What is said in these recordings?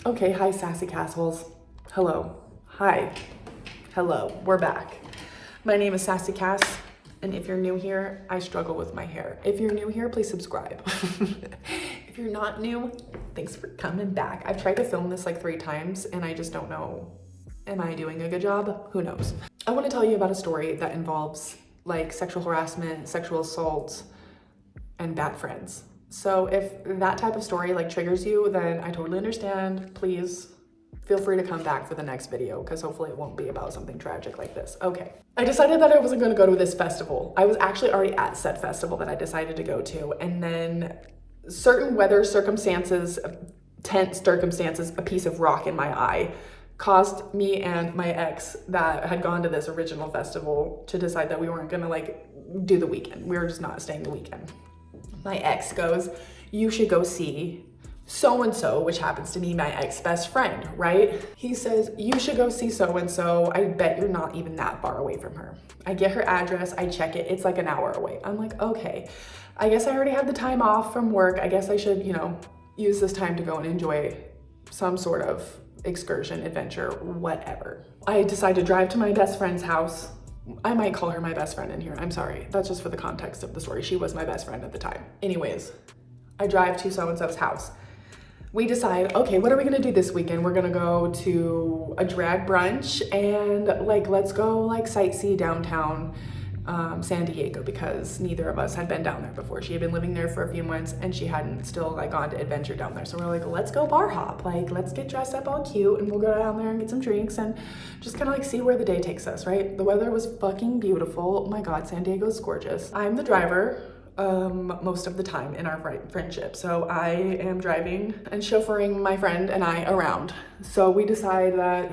Okay, hi sassy Cassholes. Hello. Hi. Hello. We're back. My name is Sassy Cass, and if you're new here, I struggle with my hair. If you're new here, please subscribe. If you're not new, thanks for coming back. I've tried to film this like 3 times, and I just don't know. Am I doing a good job? Who knows? I want to tell you about a story that involves like sexual harassment, sexual assault, and bad friends. So if that type of story like triggers you, then I totally understand. Please feel free to come back for the next video because hopefully it won't be about something tragic like this. Okay. I decided that I wasn't going to go to this festival. I was actually already at said festival that I decided to go to, and then certain weather circumstances, tense circumstances, a piece of rock in my eye caused me and my ex that had gone to this original festival to decide that we weren't going to like do the weekend. We were just not staying the weekend. My ex goes, you should go see so-and-so, which happens to be my ex-best friend, right? He says, you should go see so-and-so. I bet you're not even that far away from her. I get her address, I check it, it's like an hour away. I'm like, okay, I guess I already had the time off from work. I guess I should, you know, use this time to go and enjoy some sort of excursion, adventure, whatever. I decide to drive to my best friend's house. I might call her my best friend in here. I'm sorry. That's just for the context of the story. She was my best friend at the time. Anyways, I drive to so-and-so's house. We decide, okay, what are we gonna do this weekend? We're gonna go to a drag brunch and like, let's go like sightsee downtown San Diego because neither of us had been down there before. She had been living there for a few months and she hadn't still like gone to adventure down there. So we're like, let's go bar hop. Like, let's get dressed up all cute and we'll go down there and get some drinks and just kind of like see where the day takes us, right? The weather was fucking beautiful. Oh my God, San Diego's gorgeous. I'm the driver most of the time in our friendship. So I am driving and chauffeuring my friend and I around. So we decide that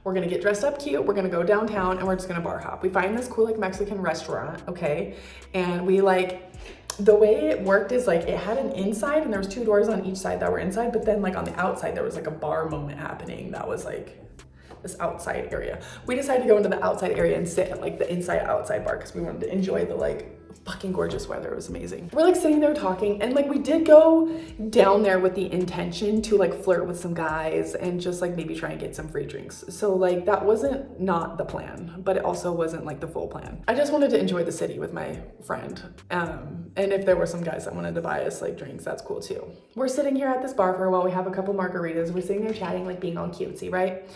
we're gonna get dressed up cute, we're gonna go downtown and we're just gonna bar hop. We find this cool like Mexican restaurant, okay? And we like, the way it worked is like it had an inside and there was 2 doors on each side that were inside, but then like on the outside there was like a bar moment happening that was like this outside area. We decided to go into the outside area and sit at like the inside outside bar because we wanted to enjoy the like fucking gorgeous weather. It was amazing. We're like sitting there talking and like we did go down there with the intention to like flirt with some guys and just like maybe try and get some free drinks. So like that wasn't not the plan, but it also wasn't like the full plan. I just wanted to enjoy the city with my friend. And if there were some guys that wanted to buy us like drinks, that's cool too. We're sitting here at this bar for a while. We have a couple margaritas. We're sitting there chatting, like being all cutesy, right?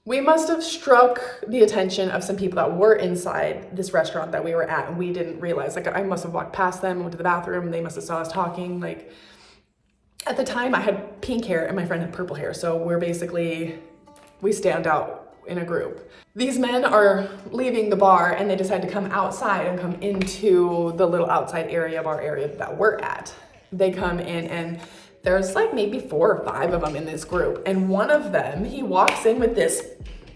We must have struck the attention of some people that were inside this restaurant that we were at, and we didn't realize. Like, I must have walked past them, went to the bathroom, and they must have saw us talking. Like, at the time, I had pink hair, and my friend had purple hair, so we stand out in a group. These men are leaving the bar, and they decide to come outside and come into the little outside area, bar area that we're at. They come in, and there's like maybe 4 or 5 of them in this group. And one of them, he walks in with this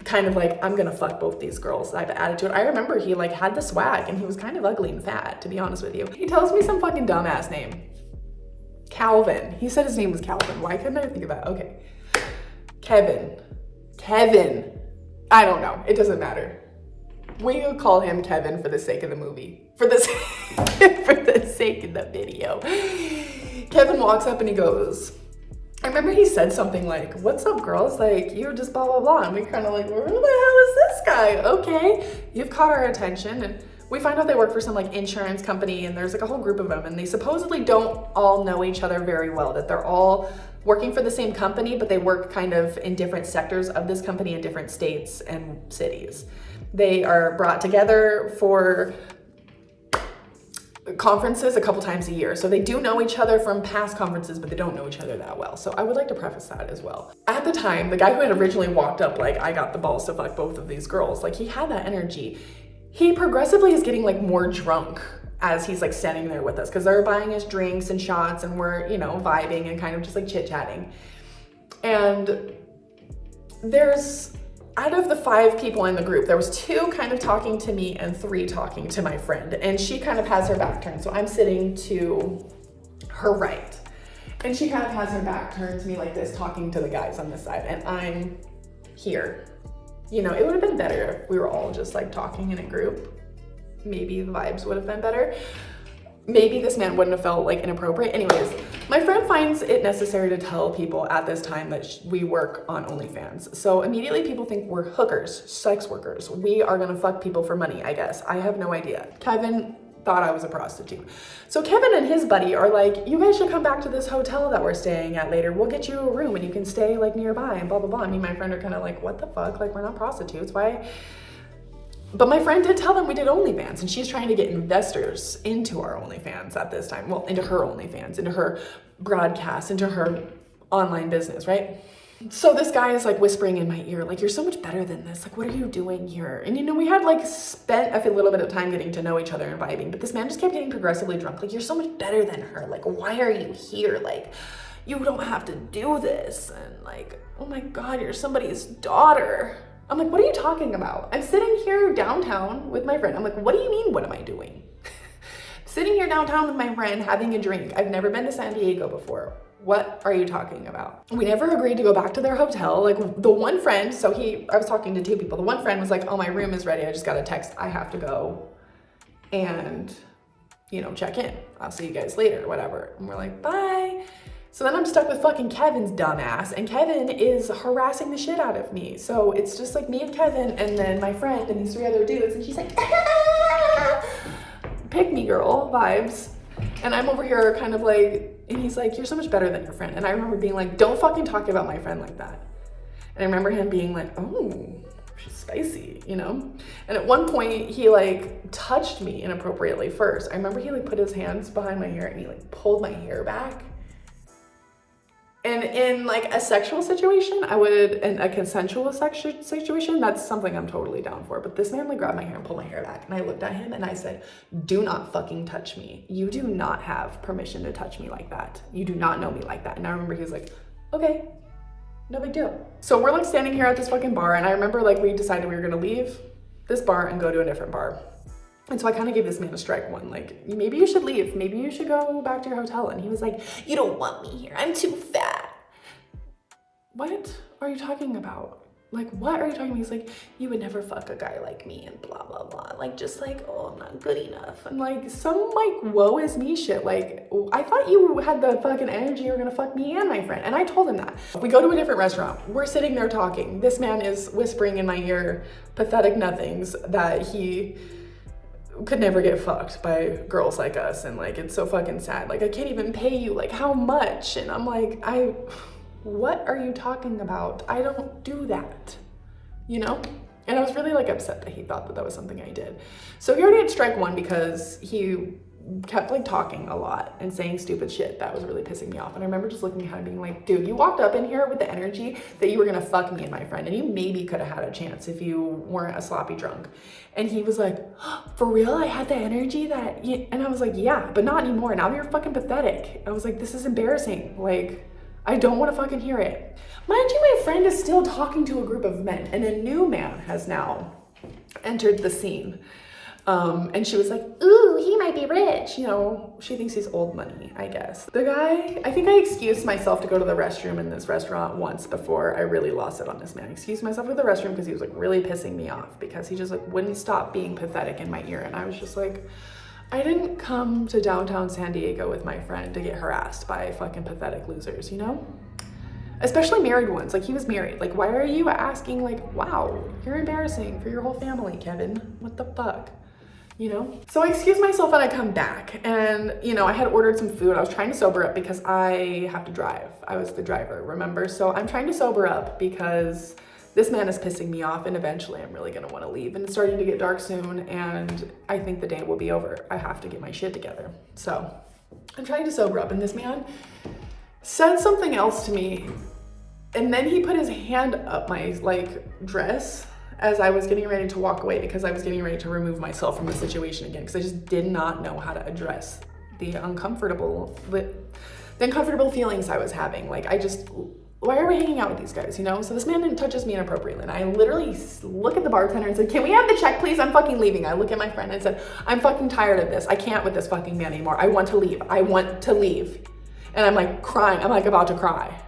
kind of like, I'm gonna fuck both these girls type of attitude. I remember he like had the swag and he was kind of ugly and fat, to be honest with you. He tells me some fucking dumbass name. Calvin. He said his name was Calvin. Why couldn't I think of that? Okay. Kevin. I don't know. It doesn't matter. We will call him Kevin for the sake of the movie. For the sake of the video. Kevin walks up and he goes, I remember he said something like, what's up girls? Like, you're just blah, blah, blah. And we kind of like, who the hell is this guy? Okay, you've caught our attention. And we find out they work for some like insurance company and there's like a whole group of them and they supposedly don't all know each other very well, that they're all working for the same company, but they work kind of in different sectors of this company in different states and cities. They are brought together for conferences a couple times a year. So they do know each other from past conferences, but they don't know each other that well. So I would like to preface that as well. At the time, the guy who had originally walked up, like, I got the balls to fuck both of these girls, like he had that energy. He progressively is getting like more drunk as he's like standing there with us because they're buying us drinks and shots and we're, you know, vibing and kind of just like chit-chatting. And there's, out of the 5 people in the group, there was 2 kind of talking to me and 3 talking to my friend. And she kind of has her back turned. So I'm sitting to her right. And she kind of has her back turned to me like this, talking to the guys on this side. And I'm here. You know, it would have been better if we were all just like talking in a group. Maybe the vibes would have been better. maybe this man wouldn't have felt like inappropriate. Anyways, my friend finds it necessary to tell people at this time that we work on OnlyFans. So immediately people think we're hookers, sex workers. We are gonna fuck people for money, I guess. I have no idea. Kevin thought I was a prostitute. So Kevin and his buddy are like, you guys should come back to this hotel that we're staying at later. We'll get you a room and you can stay like nearby and blah, blah, blah. I mean, my friend are kind of like, what the fuck? Like, we're not prostitutes, why? But my friend did tell them we did OnlyFans, and she's trying to get investors into our OnlyFans at this time. Well, into her OnlyFans, into her broadcast, into her online business, right? So this guy is like whispering in my ear, like, you're so much better than this. Like, what are you doing here? And you know, we had like spent a little bit of time getting to know each other and vibing, but this man just kept getting progressively drunk. Like, you're so much better than her. Like, why are you here? Like, you don't have to do this. And like, oh my God, you're somebody's daughter. I'm like, what are you talking about? I'm sitting here downtown with my friend. I'm like, what do you mean, what am I doing? Sitting here downtown with my friend having a drink. I've never been to San Diego before. What are you talking about? We never agreed to go back to their hotel. Like, the one friend, I was talking to two people. The one friend was like, oh, my room is ready. I just got a text. I have to go and, you know, check in. I'll see you guys later, whatever. And we're like, bye. So then I'm stuck with fucking Kevin's dumbass, and Kevin is harassing the shit out of me. So it's just like me and Kevin and then my friend and these three other dudes, and she's like, pick me girl vibes. And I'm over here kind of like, and he's like, you're so much better than your friend. And I remember being like, don't fucking talk about my friend like that. And I remember him being like, oh, she's spicy, you know? And at one point he like touched me inappropriately first. I remember he like put his hands behind my hair and he like pulled my hair back. And in like a sexual situation, in a consensual situation, that's something I'm totally down for. But this man like grabbed my hair and pulled my hair back. And I looked at him and I said, do not fucking touch me. You do not have permission to touch me like that. You do not know me like that. And I remember he was like, okay, no big deal. So we're like standing here at this fucking bar. And I remember like we decided we were gonna leave this bar and go to a different bar. And so I kind of gave this man a strike one, like, maybe you should leave. Maybe you should go back to your hotel. And he was like, you don't want me here. I'm too fat. What are you talking about? Like, what are you talking about? He's like, you would never fuck a guy like me and blah, blah, blah. Like, just like, oh, I'm not good enough. And like, some like, woe is me shit. Like, I thought you had the fucking energy you were gonna fuck me and my friend. And I told him that. We go to a different restaurant. We're sitting there talking. This man is whispering in my ear pathetic nothings that he could never get fucked by girls like us, and like, it's so fucking sad. Like, I can't even pay you, like, how much? And I'm like, what are you talking about? I don't do that, you know? And I was really like upset that he thought that that was something I did. So he already had strike one because he kept like talking a lot and saying stupid shit that was really pissing me off. And I remember just looking at him being like, dude, you walked up in here with the energy that you were gonna fuck me and my friend, and you maybe could have had a chance if you weren't a sloppy drunk. And he was like, oh, for real? I had the energy that you... And I was like, yeah, but not anymore. Now you're fucking pathetic. I was like, this is embarrassing. Like, I don't want to fucking hear it. Mind you, my friend is still talking to a group of men, and a new man has now entered the scene. And she was like, ooh, he might be rich. You know, she thinks he's old money, I guess. The guy, I think I excused myself to go to the restroom in this restaurant once before I really lost it on this man. I excused myself to the restroom because he was like really pissing me off because he just like wouldn't stop being pathetic in my ear. And I was just like, I didn't come to downtown San Diego with my friend to get harassed by fucking pathetic losers, you know? Especially married ones. Like, he was married. Like, why are you asking, like, wow, you're embarrassing for your whole family, Kevin. What the fuck? You know? So I excused myself and I come back, and, you know, I had ordered some food. I was trying to sober up because I have to drive. I was the driver, remember? So I'm trying to sober up because this man is pissing me off, and eventually I'm really gonna wanna leave. And it's starting to get dark soon, and I think the day will be over. I have to get my shit together. So I'm trying to sober up, and this man said something else to me, and then he put his hand up my like dress as I was getting ready to walk away because I was getting ready to remove myself from the situation again, because I just did not know how to address the uncomfortable feelings I was having. Like, why are we hanging out with these guys, you know? So this man touches me inappropriately, and I literally look at the bartender and said, can we have the check, please? I'm fucking leaving. I look at my friend and said, I'm fucking tired of this. I can't with this fucking man anymore. I want to leave. I want to leave. And I'm like crying. I'm like about to cry.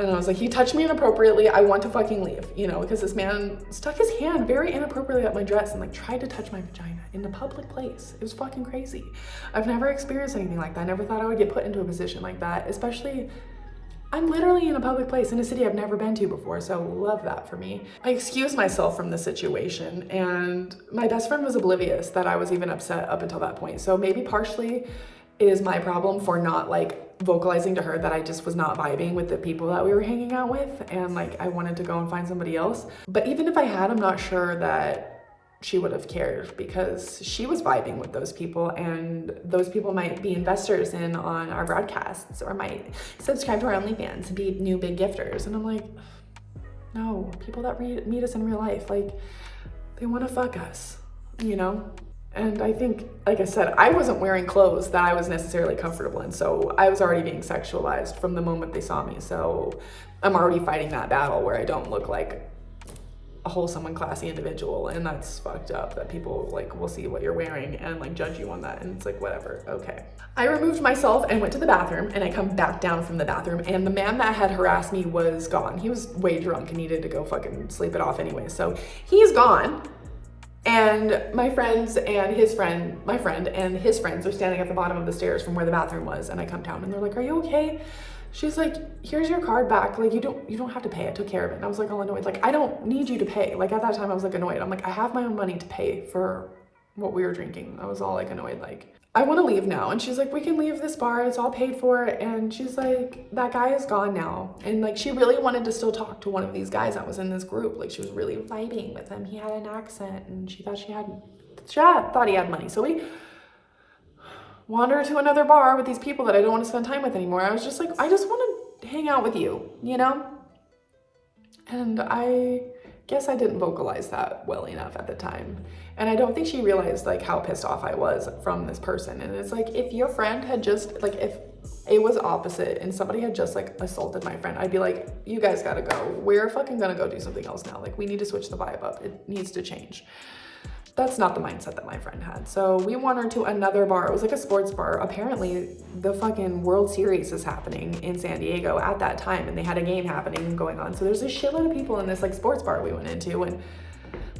And I was like, he touched me inappropriately. I want to fucking leave, you know, because this man stuck his hand very inappropriately up my dress and like tried to touch my vagina in a public place. It was fucking crazy. I've never experienced anything like that. I never thought I would get put into a position like that, especially I'm literally in a public place in a city I've never been to before, so love that for me. I excused myself from the situation, and my best friend was oblivious that I was even upset up until that point. So maybe partially it is my problem for not like vocalizing to her that I just was not vibing with the people that we were hanging out with, and like I wanted to go and find somebody else. But even if I had, I'm not sure that she would have cared, because she was vibing with those people, and those people might be investors in on our broadcasts or might subscribe to our OnlyFans and be new big gifters. And I'm like, no, people that meet us in real life, like they want to fuck us, you know? And I think, like I said, I wasn't wearing clothes that I was necessarily comfortable in, so I was already being sexualized from the moment they saw me. So I'm already fighting that battle where I don't look like a wholesome and classy individual, and that's fucked up that people like will see what you're wearing and like judge you on that, and it's like whatever. Okay, I removed myself and went to the bathroom, and I come back down from the bathroom, and the man that had harassed me was gone. He was way drunk and needed to go fucking sleep it off anyway, so he's gone. And my friends and his friend, my friend and his friends are standing at the bottom of the stairs from where the bathroom was, and I come down and they're like, are you okay? She's like, here's your card back. Like, you don't have to pay. I took care of it. And I was like all annoyed. Like, I don't need you to pay. Like at that time I was like annoyed. I'm like, I have my own money to pay for what we were drinking. I was all like annoyed. Like, I want to leave now. And she's like, we can leave this bar. It's all paid for. And she's like, that guy is gone now. And like, she really wanted to still talk to one of these guys that was in this group. Like she was really vibing with him. He had an accent and she thought he had money. So we wander to another bar with these people that I don't want to spend time with anymore. I was just like, I just want to hang out with you, you know? And I guess I didn't vocalize that well enough at the time. And I don't think she realized like how pissed off I was from this person. And it's like, if your friend had just like, if it was opposite and somebody had just like assaulted my friend, I'd be like, you guys gotta go. We're fucking gonna go do something else now. Like we need to switch the vibe up. It needs to change. That's not the mindset that my friend had. So we wandered to another bar. It was like a sports bar. Apparently the fucking World Series is happening in San Diego at that time, and they had a game happening and going on. So there's a shitload of people in this like sports bar we went into, and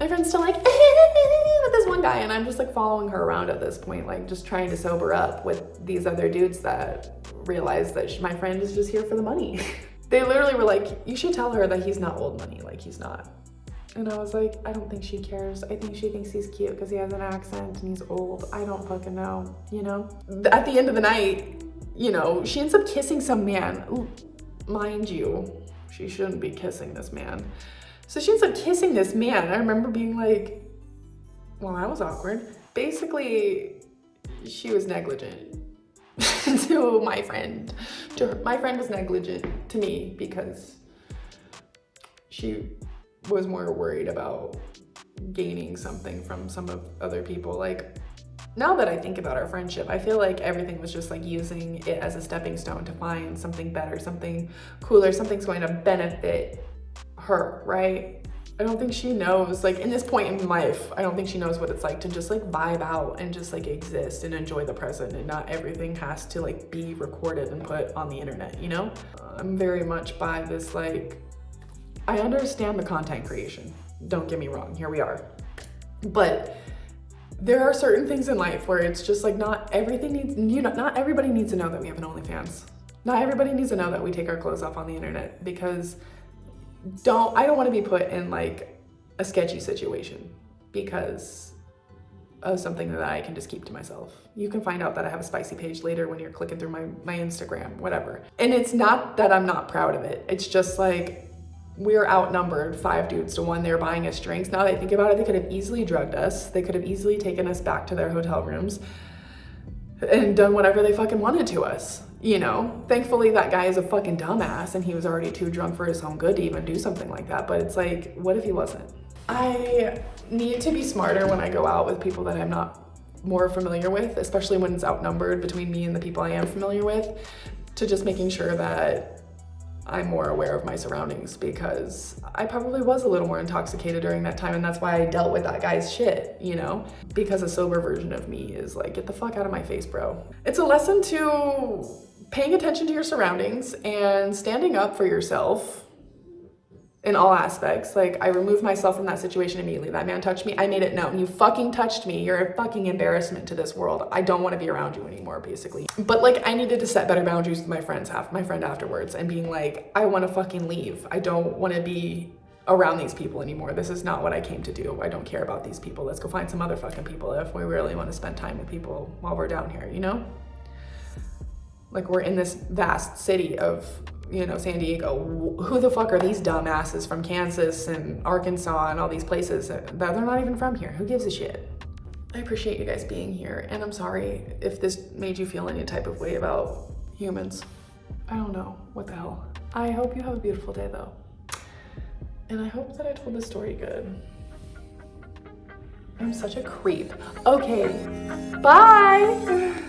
my friend's still like with this one guy, and I'm just like following her around at this point, like just trying to sober up with these other dudes that realize that my friend is just here for the money. They literally were like, you should tell her that he's not old money. Like he's not. And I was like, I don't think she cares. I think she thinks he's cute because he has an accent and he's old. I don't fucking know, you know? At the end of the night, you know, she ends up kissing some man. Ooh, mind you, she shouldn't be kissing this man. So she ends up kissing this man. I remember being like, well, that was awkward. Basically, she was negligent to my friend. My friend was negligent to me because she was more worried about gaining something from some of other people. Like now that I think about our friendship, I feel like everything was just like using it as a stepping stone to find something better, something cooler, something's going to benefit her, right? I don't think she knows, like in this point in life, I don't think she knows what it's like to just like vibe out and just like exist and enjoy the present, and not everything has to like be recorded and put on the internet, you know? I'm very much by this like, I understand the content creation, don't get me wrong, here we are. But there are certain things in life where it's just like not everybody needs to know that we have an OnlyFans. Not everybody needs to know that we take our clothes off on the internet, because I don't want to be put in like a sketchy situation because of something that I can just keep to myself. You can find out that I have a spicy page later when you're clicking through my Instagram, whatever. And it's not that I'm not proud of it. It's just like, we're outnumbered 5 dudes to 1. They're buying us drinks. Now that I think about it, they could have easily drugged us. They could have easily taken us back to their hotel rooms and done whatever they fucking wanted to us, you know? Thankfully, that guy is a fucking dumbass and he was already too drunk for his own good to even do something like that. But it's like, what if he wasn't? I need to be smarter when I go out with people that I'm not more familiar with, especially when it's outnumbered between me and the people I am familiar with, to just making sure that I'm more aware of my surroundings, because I probably was a little more intoxicated during that time, and that's why I dealt with that guy's shit, you know? Because a sober version of me is like, get the fuck out of my face, bro. It's a lesson to paying attention to your surroundings and standing up for yourself in all aspects. Like, I removed myself from that situation immediately. That man touched me. I made it known. You fucking touched me. You're a fucking embarrassment to this world. I don't want to be around you anymore, basically. But like, I needed to set better boundaries with my friend afterwards, and being like, I want to fucking leave. I don't want to be around these people anymore. This is not what I came to do. I don't care about these people. Let's go find some other fucking people if we really want to spend time with people while we're down here, you know? Like, we're in this vast city of, you know, San Diego. Who the fuck are these dumbasses from Kansas and Arkansas and all these places that they're not even from here? Who gives a shit? I appreciate you guys being here, and I'm sorry if this made you feel any type of way about humans. I don't know. What the hell? I hope you have a beautiful day, though. And I hope that I told this story good. I'm such a creep. Okay, bye!